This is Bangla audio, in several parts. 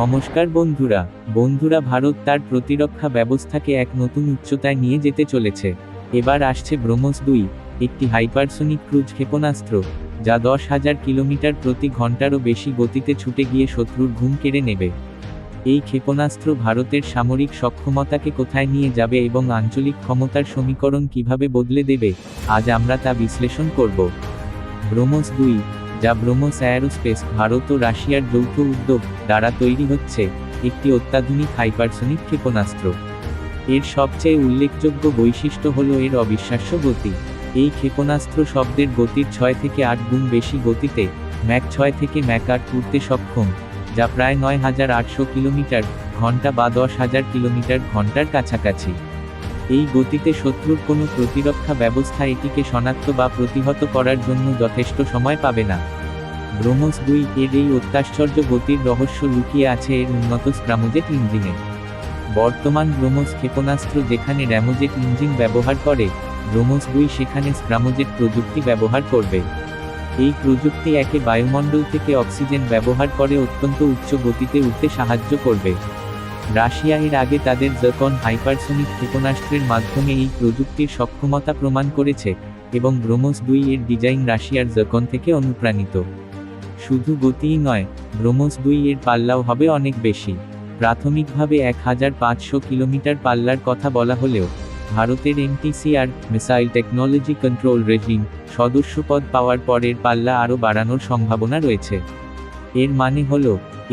নমস্কার বন্ধুরা ভারত তার প্রতিরক্ষা ব্যবস্থাকে এক নতুন উচ্চতায় নিয়ে যেতে চলেছে। এবার আসছে ব্রহ্মস-2, একটি হাইপারসোনিক ক্রুজ ক্ষেপণাস্ত্র, যা 10,000 কিলোমিটার প্রতি ঘন্টারও বেশি গতিতে ছুটে গিয়ে শত্রুর ঘুম কেড়ে নেবে। এই ক্ষেপণাস্ত্র ভারতের সামরিক সক্ষমতাকে কোথায় নিয়ে যাবে এবং আঞ্চলিক ক্ষমতার সমীকরণ কিভাবে বদলে দেবে, আজ আমরা তা বিশ্লেষণ করব। ব্রহ্মস-2, যা ব্রহ্মস অ্যারোস্পেস, ভারত ও রাশিয়ার যৌথ উদ্যোগ দ্বারা তৈরি হচ্ছে, একটি অত্যাধুনিক হাইপারসোনিক ক্ষেপণাস্ত্র। এর সবচেয়ে উল্লেখযোগ্য বৈশিষ্ট্য হল এর অবিশ্বাস্য গতি। এই ক্ষেপণাস্ত্র শব্দের গতির 6 থেকে 8 গুণ বেশি গতিতে, ম্যাক 6 থেকে ম্যাক 8 উড়তে সক্ষম, যা প্রায় 9,800 কিলোমিটার ঘন্টা বা 10,000 কিলোমিটার ঘন্টার কাছাকাছি। এই গতিতে শত্রুর কোনো প্রতিরক্ষা ব্যবস্থা এটিকে শনাক্ত বা প্রতিহত করার জন্য যথেষ্ট সময় পাবে না। ব্রহ্মস-2 এর এই অত্যাশ্চর্য গতির রহস্য লুকিয়ে আছে এর উন্নত স্ক্রামজেট ইঞ্জিনে। বর্তমান ব্রহ্মস ক্ষেপণাস্ত্র যেখানে র্যামোজেট ইঞ্জিন ব্যবহার করে, ব্রহ্মস-2 সেখানে স্ক্রামজেট প্রযুক্তি ব্যবহার করবে। এই প্রযুক্তি একে বায়ুমণ্ডল থেকে অক্সিজেন ব্যবহার করে অত্যন্ত উচ্চ গতিতে উঠতে সাহায্য করবে। রাশিয়া এর আগে তাদের জার্কন হাইপারসোনিক ক্ষেপণাস্ত্রের মাধ্যমে এই প্রযুক্তির সক্ষমতা প্রমাণ করেছে, এবং ব্রহ্মস-2 এর ডিজাইন রাশিয়ার জার্কন থেকে অনুপ্রাণিত। শুধু গতিই নয়, ব্রহ্মস-2 এর পাল্লাও হবে অনেক বেশি। প্রাথমিকভাবে 1,500 কিলোমিটার পাল্লার কথা বলা হলেও, ভারতের MTCR missile technology control regime সদস্যপদ পাওয়ার পরের পাল্লা আরও বাড়ানোর সম্ভাবনা রয়েছে। এর মানে হল,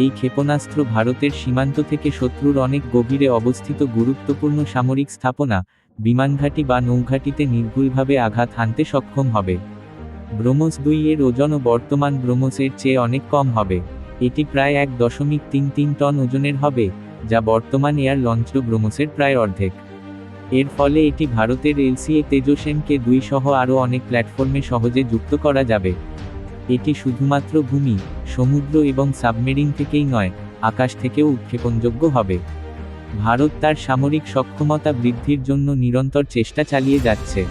এই ক্ষেপণাস্ত্র ভারতের সীমান্ত থেকে শত্রুর অনেক গভীরে অবস্থিত গুরুত্বপূর্ণ সামরিক স্থাপনা, বিমানঘাঁটি বা নৌঘাঁটিতে নির্ভুলভাবে আঘাত হানতে সক্ষম হবে। ব্রহ্মস-2 এর ওজনও বর্তমান ব্রহ্মস-এর চেয়ে অনেক কম হবে। এটি প্রায় 1.33 টন ওজনের হবে, যা বর্তমান এয়ার লঞ্চড ব্রহ্মসের প্রায় অর্ধেক। এর ফলে এটি ভারতের LCA তেজস Mk-2 সহ আরও অনেক প্ল্যাটফর্মে সহজে যুক্ত করা যাবে। এটি শুধুমাত্র ভূমি, সমুদ্র এবং সাবমেরিন থেকেই নয়, আকাশ থেকেও উৎক্ষেপণযোগ্য হবে। ভারত তার সামরিক সক্ষমতা বৃদ্ধির জন্য নিরন্তর চেষ্টা চালিয়ে যাচ্ছে।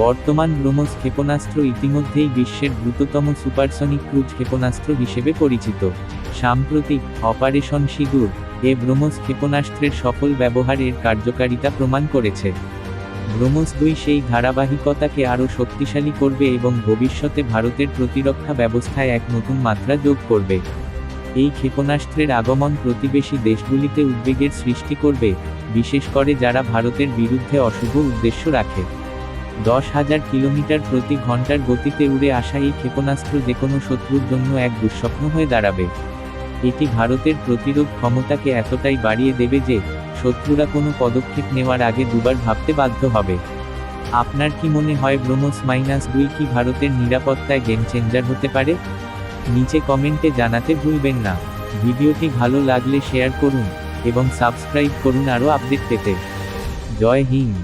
বর্তমান ব্রহ্মস ক্ষেপণাস্ত্র ইতিমধ্যেই বিশ্বের দ্রুততম সুপারসনিক ক্রুজ ক্ষেপণাস্ত্র হিসেবে পরিচিত। সাম্প্রতিক অপারেশন সিঁদুর এ ব্রহ্মস ক্ষেপণাস্ত্রের সফল ব্যবহার এর কার্যকারিতা প্রমাণ করেছে। ব্রহ্মস-2 সেই ধারাবাহিকতাকে আরও শক্তিশালী করবে এবং ভবিষ্যতে ভারতের প্রতিরক্ষা ব্যবস্থায় এক নতুন মাত্রা যোগ করবে। এই ক্ষেপণাস্ত্রের আগমন প্রতিবেশী দেশগুলিতে উদ্বেগের সৃষ্টি করবে, বিশেষ করে যারা ভারতের বিরুদ্ধে অশুভ উদ্দেশ্য রাখে। 10,000 কিলোমিটার প্রতি ঘন্টার গতিতে উড়ে আসা এই ক্ষেপণাস্ত্র যেকোনো শত্রুর জন্য এক দুঃস্বপ্ন হয়ে দাঁড়াবে। এটি ভারতের প্রতিরোধ ক্ষমতাকে এতটাই বাড়িয়ে দেবে যে, শত্রুরা কোনো পদক্ষেপ নেওয়ার আগে দুবার ভাবতে বাধ্য হবে। আপনার কি মনে হয় ব্রহ্মস-2 কি ভারতের নিরাপত্তায় গেম চেঞ্জার হতে পারে? নিচে কমেন্টে জানাতে ভুলবেন না। ভিডিওটি ভালো লাগলে শেয়ার করুন, এবং সাবস্ক্রাইব করুন আরও আপডেট পেতে। জয় হিন্দ।